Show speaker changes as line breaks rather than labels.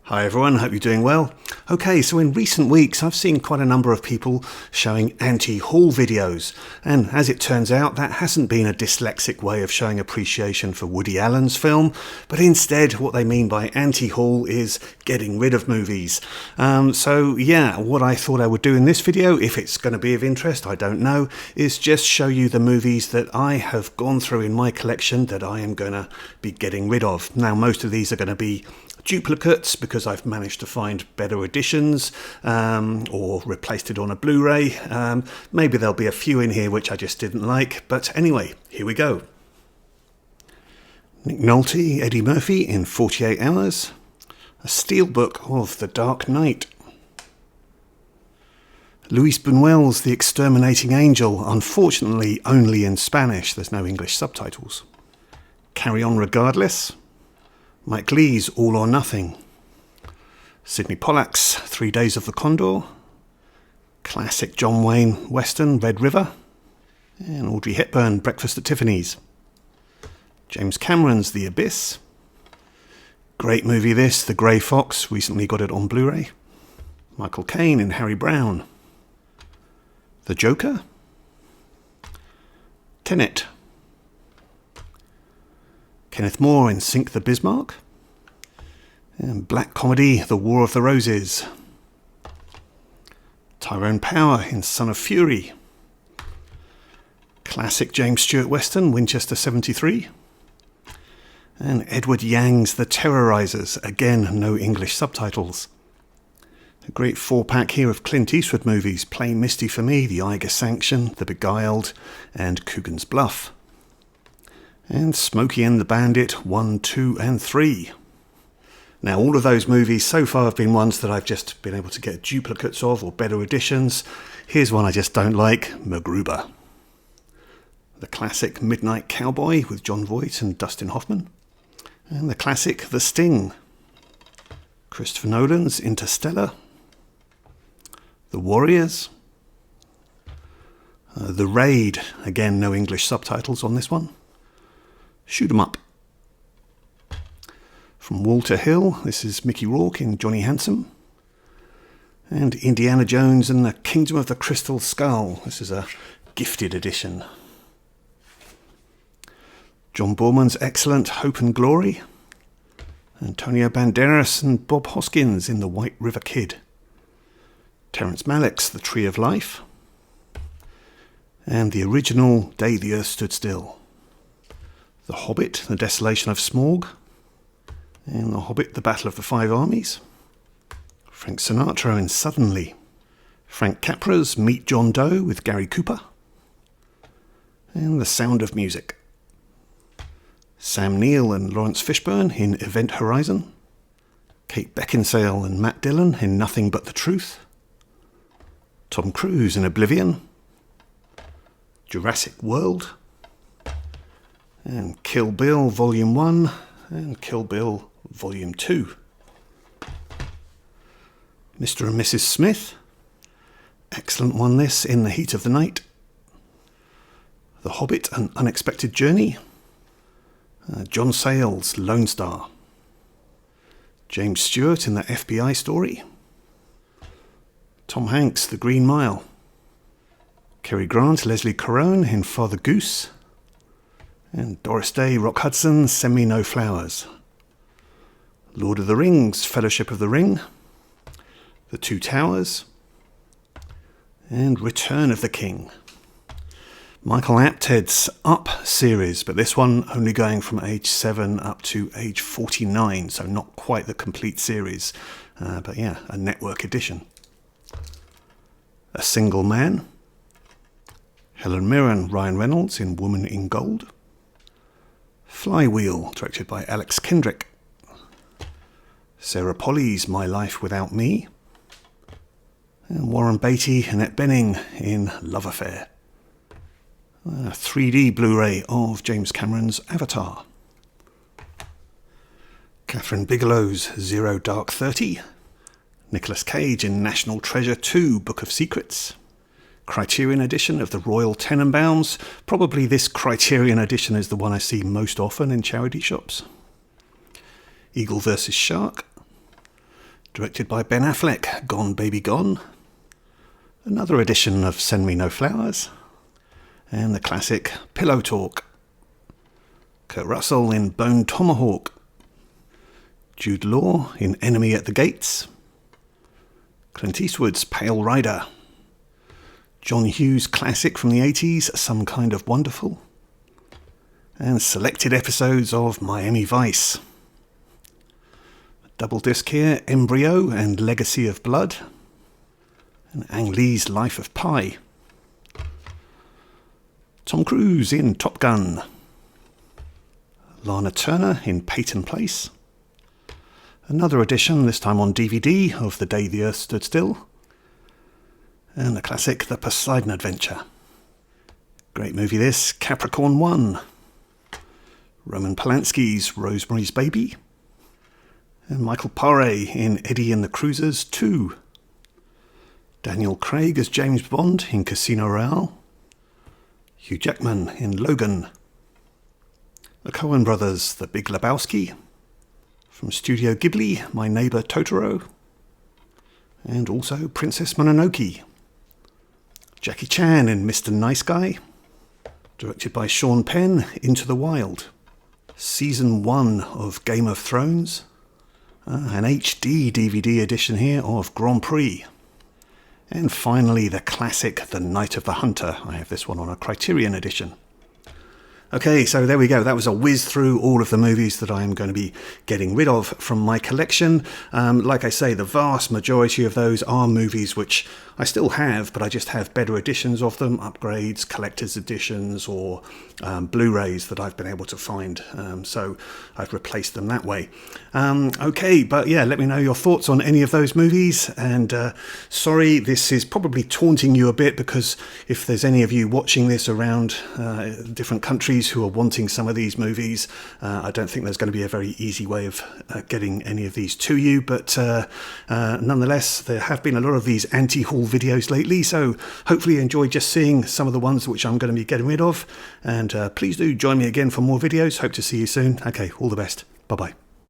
Hi everyone, hope you're doing well. Okay, so in recent weeks I've seen quite a number of people showing anti-Hall videos, and as it turns out that hasn't been a dyslexic way of showing appreciation for Woody Allen's film, but instead what they mean by anti-Hall is getting rid of movies. So yeah, what I thought I would do in this video, if it's going to be of interest, I don't know, is just show you the movies that I have gone through in my collection that I am going to be getting rid of. Now most of these are going to be duplicates because I've managed to find better editions or replaced it on a Blu-ray. Maybe there'll be a few in here which I just didn't like, but anyway, here we go. Nick Nolte, Eddie Murphy in 48 Hours. A steelbook of The Dark Knight. Luis Buñuel's The Exterminating Angel, unfortunately only in Spanish, there's no English subtitles. Carry On Regardless. Mike Leigh's All or Nothing. Sidney Pollack's 3 Days of the Condor. Classic John Wayne Western, Red River. And Audrey Hepburn, Breakfast at Tiffany's. James Cameron's The Abyss. Great movie this, The Grey Fox, recently got it on Blu-ray. Michael Caine in Harry Brown. The Joker. Tenet. Kenneth More in Sink the Bismarck. And black comedy The War of the Roses. Tyrone Power in Son of Fury. Classic James Stewart Western, Winchester 73. And Edward Yang's The Terrorizers, again no English subtitles. A great 4-pack here of Clint Eastwood movies, Plain Misty for Me, The Eiger Sanction, The Beguiled, and Coogan's Bluff. And Smokey and the Bandit 1, 2 and 3. Now all of those movies so far have been ones that I've just been able to get duplicates of or better editions. Here's one I just don't like, MacGruber. The classic Midnight Cowboy with Jon Voight and Dustin Hoffman. And the classic The Sting. Christopher Nolan's Interstellar. The Warriors. The Raid, again no English subtitles on this one. Shoot 'em Up. From Walter Hill, this is Mickey Rourke in Johnny Handsome. And Indiana Jones and the Kingdom of the Crystal Skull. This is a gifted edition. John Boorman's excellent Hope and Glory. Antonio Banderas and Bob Hoskins in The White River Kid. Terrence Malick's The Tree of Life. And the original Day the Earth Stood Still. The Hobbit, The Desolation of Smaug. And The Hobbit, The Battle of the Five Armies. Frank Sinatra in Suddenly. Frank Capra's Meet John Doe with Gary Cooper. And The Sound of Music. Sam Neill and Lawrence Fishburne in Event Horizon. Kate Beckinsale and Matt Dillon in Nothing But the Truth. Tom Cruise in Oblivion. Jurassic World. And Kill Bill Volume 1 and Kill Bill Volume 2. Mr. and Mrs. Smith. Excellent one this, In the Heat of the Night. The Hobbit, An Unexpected Journey. John Sayles, Lone Star. James Stewart in The FBI Story. Tom Hanks, The Green Mile. Cary Grant, Leslie Caron in Father Goose. And Doris Day, Rock Hudson, Send Me No Flowers. Lord of the Rings, Fellowship of the Ring. The Two Towers. And Return of the King. Michael Apted's Up series, but this one only going from age 7 up to age 49, so not quite the complete series. But yeah, a network edition. A Single Man. Helen Mirren, Ryan Reynolds in Woman in Gold. Flywheel, directed by Alex Kendrick. Sarah Polley's My Life Without Me. And Warren Beatty, Annette Bening in Love Affair. A 3D Blu-ray of James Cameron's Avatar. Catherine Bigelow's Zero Dark 30. Nicolas Cage in National Treasure 2, Book of Secrets. Criterion edition of the Royal Tenenbaums. Probably this Criterion edition is the one I see most often in charity shops. Eagle vs. Shark. directed by Ben Affleck, Gone Baby Gone. Another edition of Send Me No Flowers. And the classic Pillow Talk. Kurt Russell in Bone Tomahawk. Jude Law in Enemy at the Gates. Clint Eastwood's Pale Rider. John Hughes' classic from the 80s, Some Kind of Wonderful. And selected episodes of Miami Vice. Double disc here, Embryo and Legacy of Blood. And Ang Lee's Life of Pi. Tom Cruise in Top Gun. Lana Turner in Peyton Place. Another edition, this time on DVD, of The Day the Earth Stood Still. And the classic The Poseidon Adventure. Great movie this, Capricorn 1. Roman Polanski's Rosemary's Baby. And Michael Paré in Eddie and the Cruisers 2. Daniel Craig as James Bond in Casino Royale. Hugh Jackman in Logan. The Coen Brothers, The Big Lebowski. From Studio Ghibli, My Neighbor Totoro. And also Princess Mononoke. Jackie Chan in Mr. Nice Guy. Directed by Sean Penn, Into the Wild. Season 1 of Game of Thrones. An HD DVD edition here of Grand Prix. And finally the classic The Night of the Hunter. I have this one on a Criterion edition. Okay, so there we go. That was a whiz through all of the movies that I'm going to be getting rid of from my collection. Like I say, the vast majority of those are movies which I still have, but I just have better editions of them, upgrades, collector's editions, or Blu-rays that I've been able to find. So I've replaced them that way. Okay, but yeah, let me know your thoughts on any of those movies. And sorry, this is probably taunting you a bit, because if there's any of you watching this around different countries who are wanting some of these movies, I don't think there's going to be a very easy way of getting any of these to you, but nonetheless, there have been a lot of these anti-haul videos lately, so hopefully you enjoy just seeing some of the ones which I'm going to be getting rid of, and please do join me again for more videos. Hope to see you soon. Okay, all the best. Bye bye.